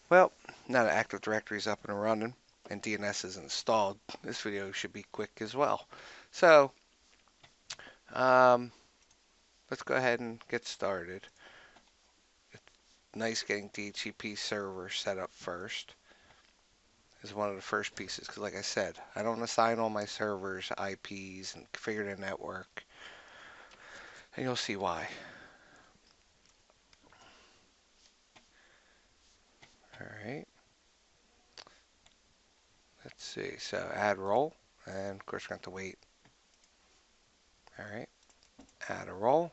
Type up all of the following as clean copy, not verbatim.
Well, now that Active Directory is up and running and DNS is installed, this video should be quick as well. So, let's go ahead and get started. It's nice getting DHCP server set up first is one of the first pieces, because like I said, I don't assign all my servers IPs and configure the network, and you'll see why. Alright, let's see, so add role, and of course we're going to have to wait. Alright, add a role,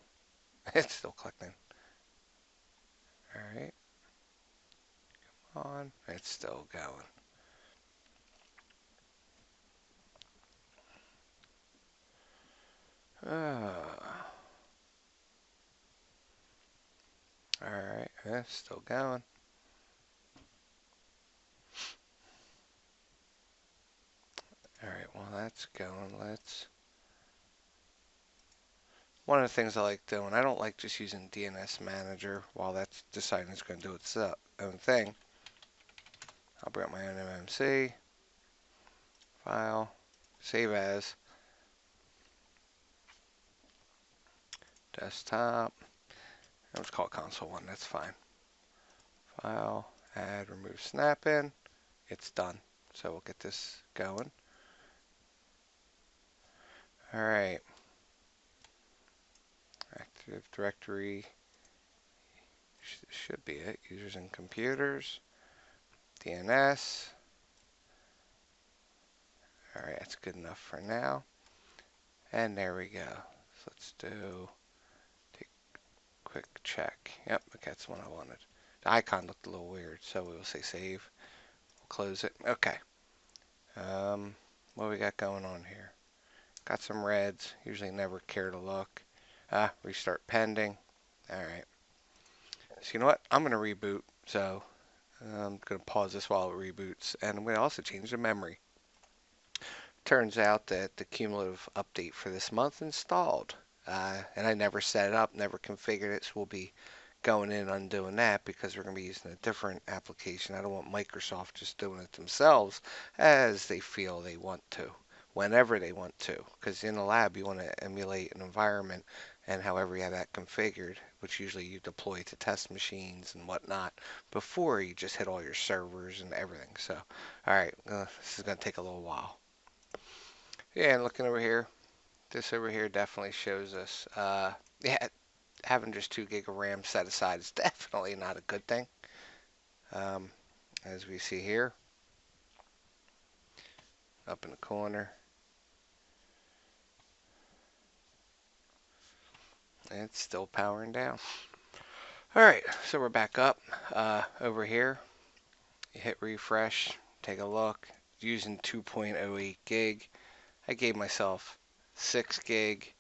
it's still clicking. Alright, on, it's still going. Alright, it's still going. Alright, well that's going. One of the things I like doing, I don't like just using DNS Manager while that's deciding it's going to do its own thing. I'll bring up my own MMC, file, save as, desktop, I'll just call it console 1, that's fine. File, add, remove snap-in, it's done. So we'll get this going. Alright. Active Directory should be it. Users and computers. DNS. Alright, that's good enough for now. And there we go. So let's take a quick check. Yep, okay, that's the one I wanted. The icon looked a little weird, so we will say save. We'll close it. Okay. What we got going on here? Got some reds. Usually never care to look. Restart pending. Alright. So you know what? I'm going to reboot. So I'm going to pause this while it reboots. And I'm going to also change the memory. Turns out that the cumulative update for this month installed. And I never set it up, never configured it. So we'll be going in and undoing that because we're going to be using a different application. I don't want Microsoft just doing it themselves as they feel they want to, whenever they want to. Because in a lab, you want to emulate an environment and however you have that configured, which usually you deploy to test machines and whatnot before you just hit all your servers and everything. So, all right, this is going to take a little while. Yeah, and looking over here, this over here definitely shows us, yeah, having just 2 gig of RAM set aside is definitely not a good thing. As we see here, up in the corner, it's still powering down. Alright, so we're back up. Over here, you hit refresh, take a look, using 2.08 gig. I gave myself 6 gig,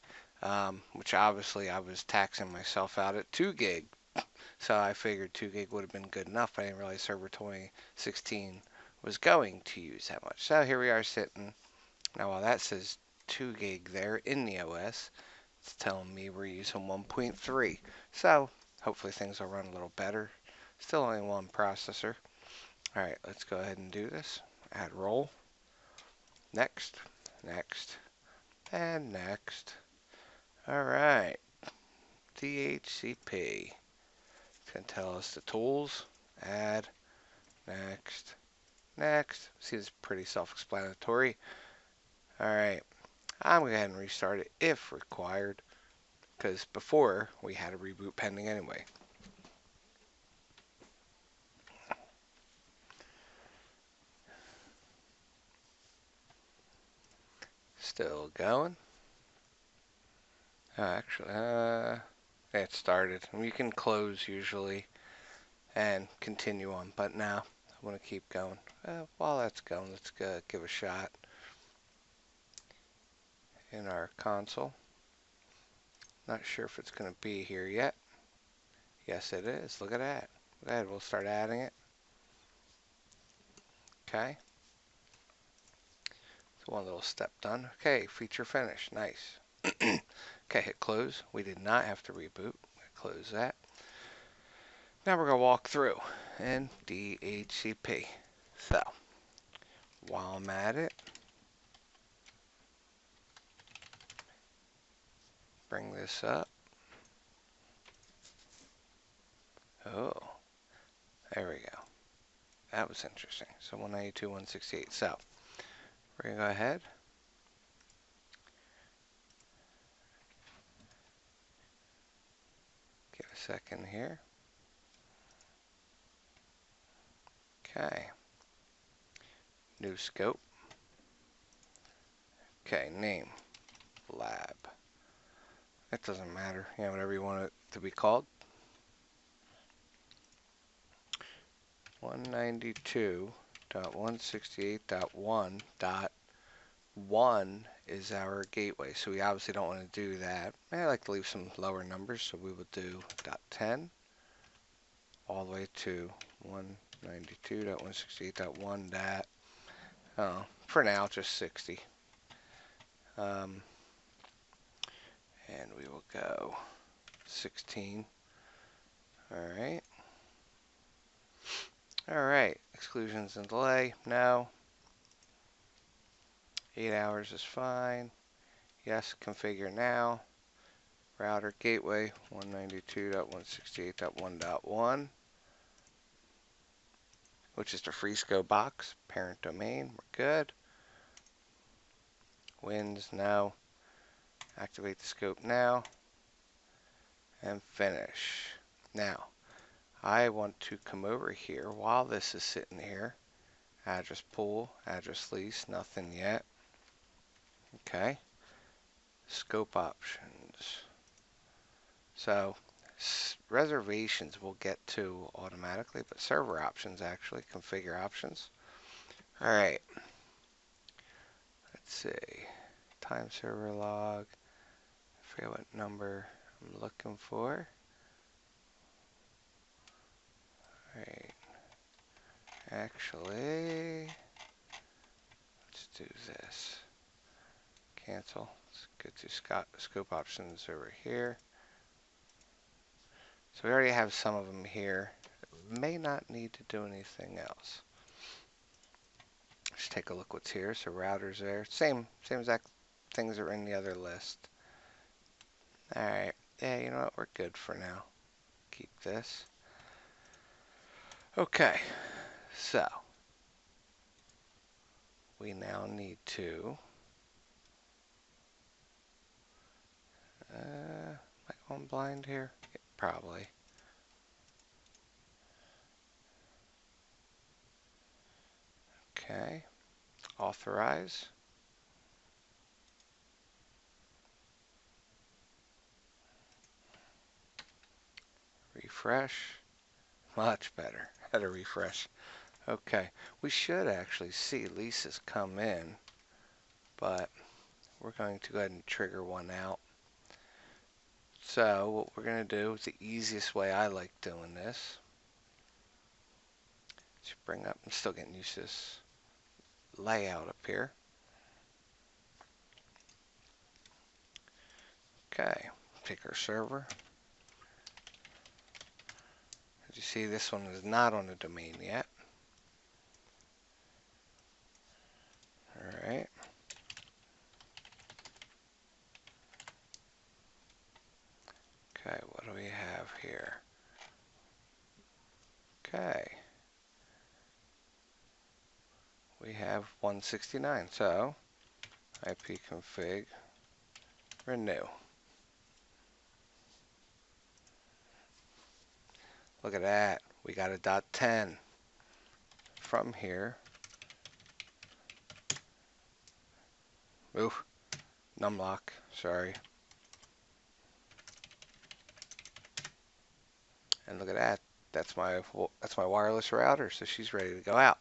which obviously I was taxing myself out at 2 gig. So I figured 2 gig would have been good enough. I didn't realize server 2016 was going to use that much. So here we are sitting. Now while that says 2 gig there in the OS, it's telling me we're using 1.3. So hopefully things will run a little better. Still only one processor. Alright, let's go ahead and do this. Add role. Next, next, and next. Alright, DHCP. It's going to tell us the tools. Add, next, next. See, it's pretty self-explanatory. Alright, I'm going to go ahead and restart it if required, because before we had a reboot pending anyway. Still going. Actually, it started. You can close usually and continue on, but now I want to keep going. While that's going, let's go give a shot in our console. Not sure if it's going to be here yet. Yes, it is. Look at that. Go ahead, we'll start adding it. Okay. So one little step done. Okay, feature finished. Nice. Okay, hit close. We did not have to reboot. Close that. Now we're going to walk through in DHCP. So, while I'm at it, bring this up. Oh, there we go. That was interesting. So 192.168. So, we're going to go ahead. Give a second here. Okay. New scope. Okay, name. Lab. It doesn't matter. Yeah, whatever you want it to be called. 192.168.1.1 is our gateway. So we obviously don't want to do that. I like to leave some lower numbers, so we will do .10 all the way to 192.168.1. For now, just 60. And we will go 16. Alright. Alright. Exclusions and delay. No. 8 hours is fine. Yes, configure now. Router gateway 192.168.1.1, which is the free scope box. Parent domain. We're good. Wins. No. Activate the scope now. And finish. Now, I want to come over here while this is sitting here. Address pool, address lease, nothing yet. Okay. Scope options. So, reservations we'll get to automatically, but server options actually, configure options. Alright. Let's see. Time server log. I forget what number I'm looking for. Alright. Actually, let's do this. Cancel. Let's go to scope options over here. So we already have some of them here. May not need to do anything else. Let's take a look what's here. So routers there. Same exact things are in the other list. Alright. Yeah, you know what? We're good for now. Keep this. Okay. So we now need to am I going blind here? Yeah, probably. Okay. Authorize. Refresh. Much better. Had a refresh. Okay. We should actually see leases come in, but we're going to go ahead and trigger one out. So what we're going to do is the easiest way I like doing this. Let's bring up, I'm still getting used to this layout up here. Okay, take our server. As you see, this one is not on the domain yet. Alright. Okay, what do we have here? Okay. We have 169, so ipconfig renew. Look at that. We got a .10 from here. Ooh, numlock, sorry. And look at that. That's my wireless router, so she's ready to go out.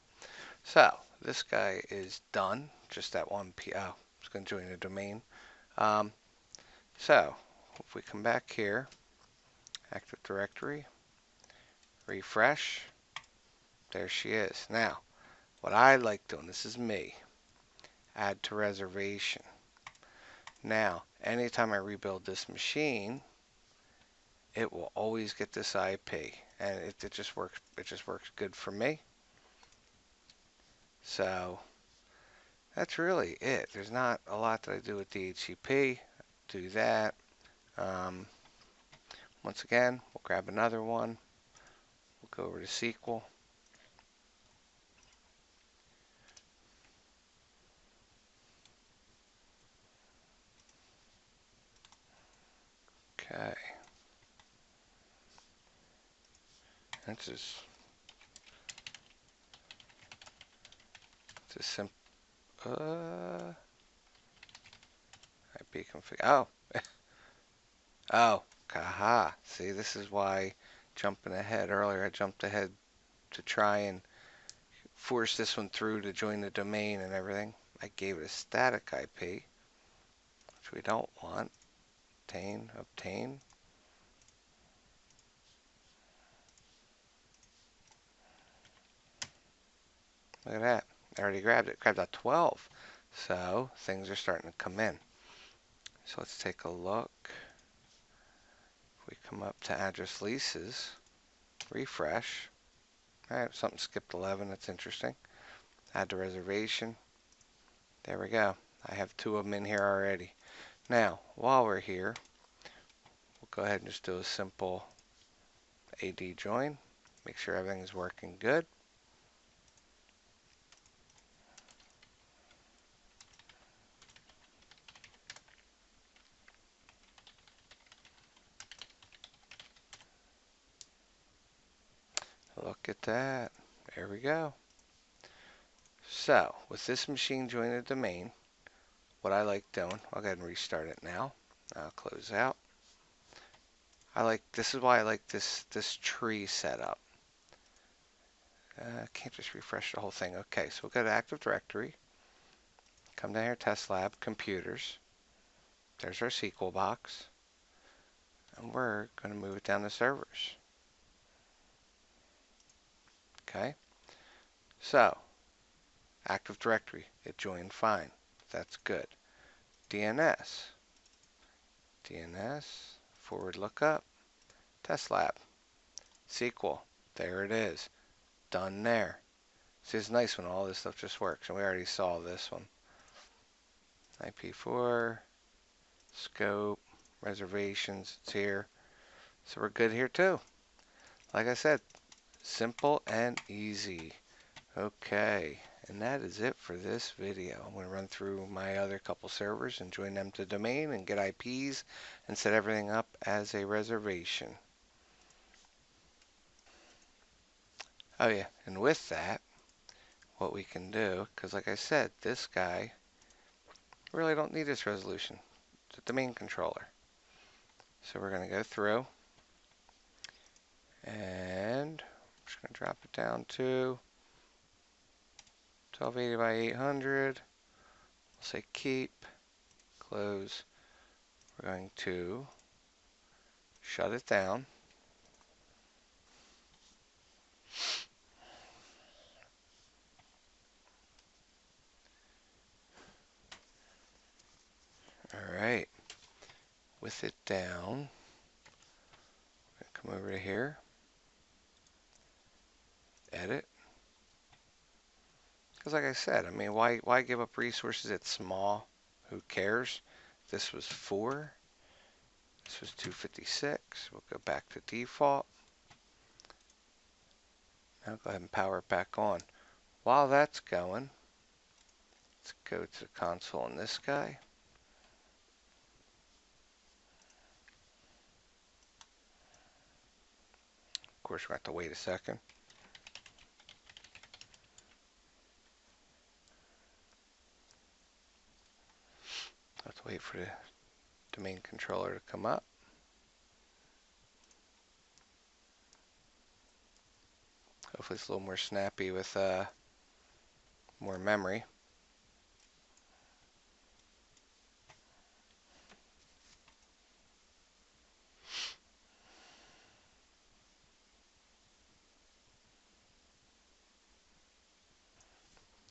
So this guy is done. Just that one PO. It's going to join the domain. So if we come back here, Active Directory, refresh, there she is. Now, what I like doing, this is me, add to reservation. Now, anytime I rebuild this machine, it will always get this IP. and it just works. It just works good for me. So that's really it. There's not a lot that I do with DHCP. Do that. Um, Once again, we'll grab another one. We'll go over to SQL. Okay. This is simple. IP config. Oh. Oh. Haha. See, this is why jumping ahead earlier, I jumped ahead to try and force this one through to join the domain and everything. I gave it a static IP, which we don't want. Obtain. Look at that. I already grabbed it. Grabbed that 12. So things are starting to come in. So let's take a look. If we come up to address leases, refresh. All right, something skipped 11. That's interesting. Add to reservation. There we go. I have 2 of them in here already. Now, while we're here, we'll go ahead and just do a simple AD join. Make sure everything is working good. Look at that. There we go. So, with this machine joining the domain, what I like doing, I'll go ahead and restart it now. I'll close out. This is why I like this tree setup. Can't just refresh the whole thing. Okay, so we'll go to Active Directory. Come down here, Test Lab, Computers. There's our SQL box. And we're going to move it down to servers. Okay. So, Active Directory, it joined fine. That's good. DNS. Forward lookup. Test Lab. SQL. There it is. Done there. See, it's nice when all this stuff just works. And we already saw this one. IP4. Scope. Reservations. It's here. So we're good here too. Like I said, simple and easy. Okay, and that is it for this video. I'm going to run through my other couple servers and join them to domain and get IPs and set everything up as a reservation. Oh yeah, and with that, what we can do, because like I said, this guy really don't need this resolution. It's a domain controller. So we're going to go through and I'm just going to drop it down to 1280 by 800. We'll say keep, close. We're going to shut it down. All right. With it down, come over to here, edit. Because like I said, I mean, why give up resources? It's small. Who cares? This was 4. This was 256. We'll go back to default. Now go ahead and power it back on. While that's going, let's go to the console on this guy. Of course, we're going to have to wait a second. Let's wait for the domain controller to come up. Hopefully it's a little more snappy with more memory.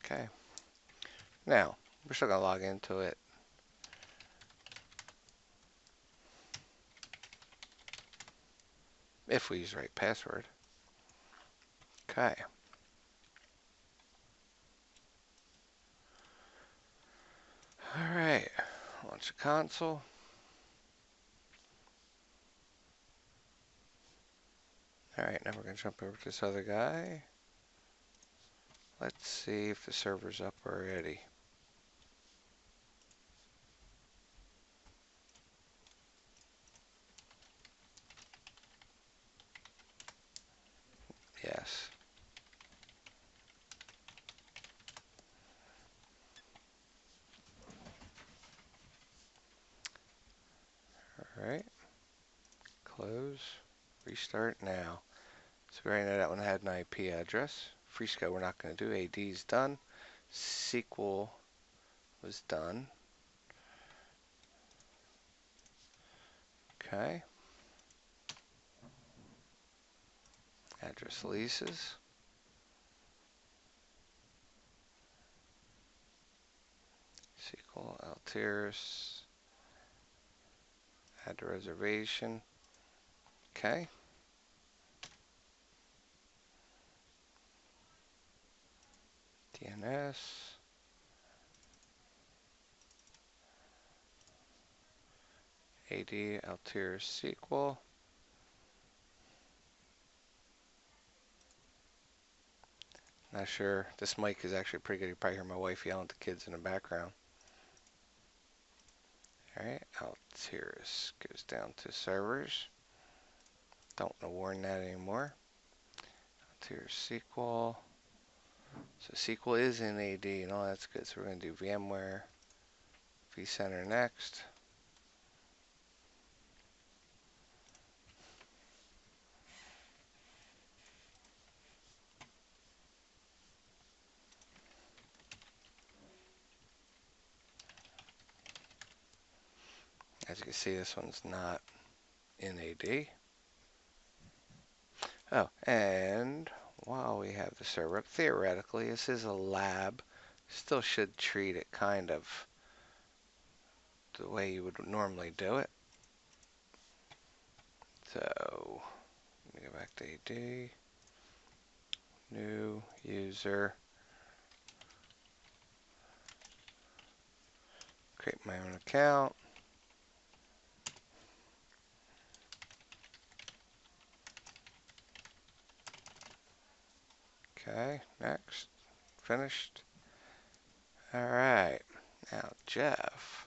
Okay. Now, we're still going to log into it. if we use the right password. Okay. All right, launch the console. All right, now we're going to jump over to this other guy. Let's see if the server's up already. Yes. All right. Close. Restart now. So right now that one had an IP address. Fresco we're not going to do. AD's done. SQL was done. Okay. Address leases. SQL Altiris. Add the reservation. Okay. DNS. AD Altiris SQL. Not sure. This mic is actually pretty good. You probably hear my wife yelling at the kids in the background. Alright, Altiris goes down to servers. Don't want to warn that anymore. Altiris SQL. So SQL is in AD and all that's good. So we're going to do VMware vCenter next. As you can see, this one's not in AD. Oh, and while we have the server up, theoretically, this is a lab. Still should treat it kind of the way you would normally do it. So, let me go back to AD. New user. Create my own account. Okay, next. Finished. Alright, now Jeff.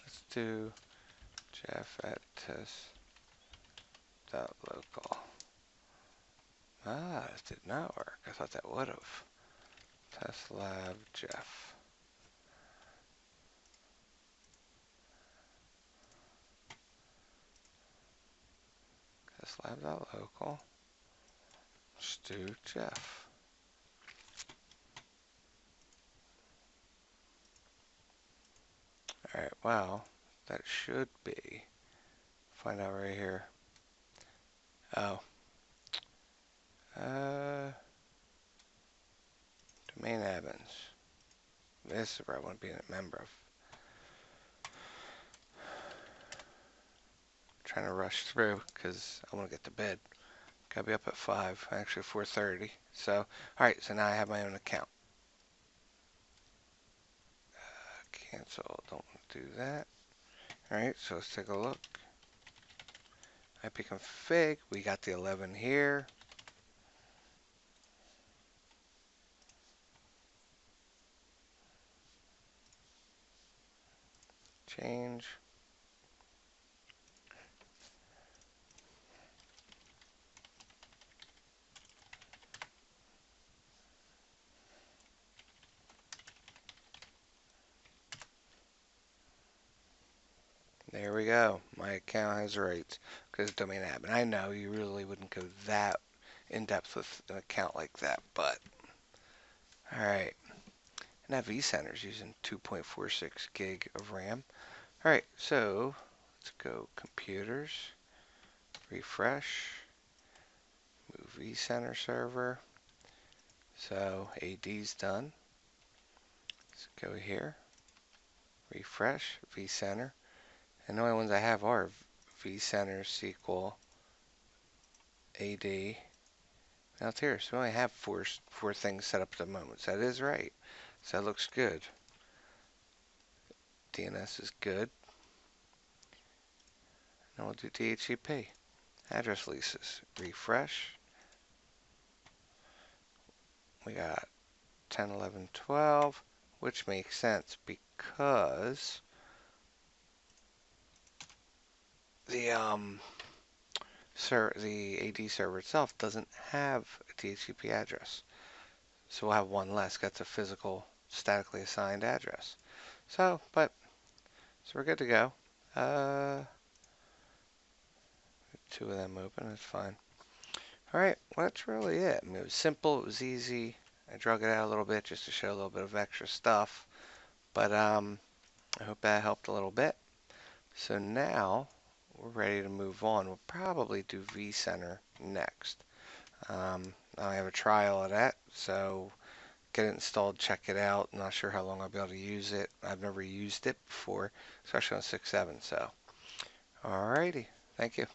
Let's do Jeff at test.local. Ah, this did not work. I thought that would have. Test lab Jeff. Test lab.local. Let's do Jeff. Alright, well, that should be. Find out right here. Oh. Domain admins. This is where I want to be a member of. Trying to rush through because I want to get to bed. Gotta be up at 5, actually 4:30. So, alright, so now I have my own account. Cancel, don't want to do that. Alright, so let's take a look. IP config, we got the 11 here. Change. There we go. My account has rights because domain admin. I know you really wouldn't go that in depth with an account like that, but alright. And that vCenter's using 2.46 gig of RAM. Alright, so let's go computers, refresh, move vCenter server. So AD's done. Let's go here, refresh, vCenter. And the only ones I have are vCenter, SQL, AD. Now it's here, so we only have four things set up at the moment. So that is right. So that looks good. DNS is good. Now we'll do DHCP. Address leases. Refresh. We got 10, 11, 12, which makes sense because the AD server itself doesn't have a DHCP address. So we'll have one less. That's a physical, statically assigned address. So we're good to go. Two of them open, that's fine. Alright, well that's really it. I mean, it was simple, it was easy. I drug it out a little bit just to show a little bit of extra stuff. But I hope that helped a little bit. So now we're ready to move on. We'll probably do vCenter next. I have a trial of that, so get it installed, check it out. I'm not sure how long I'll be able to use it. I've never used it before, especially on 6.7. So, alrighty, thank you.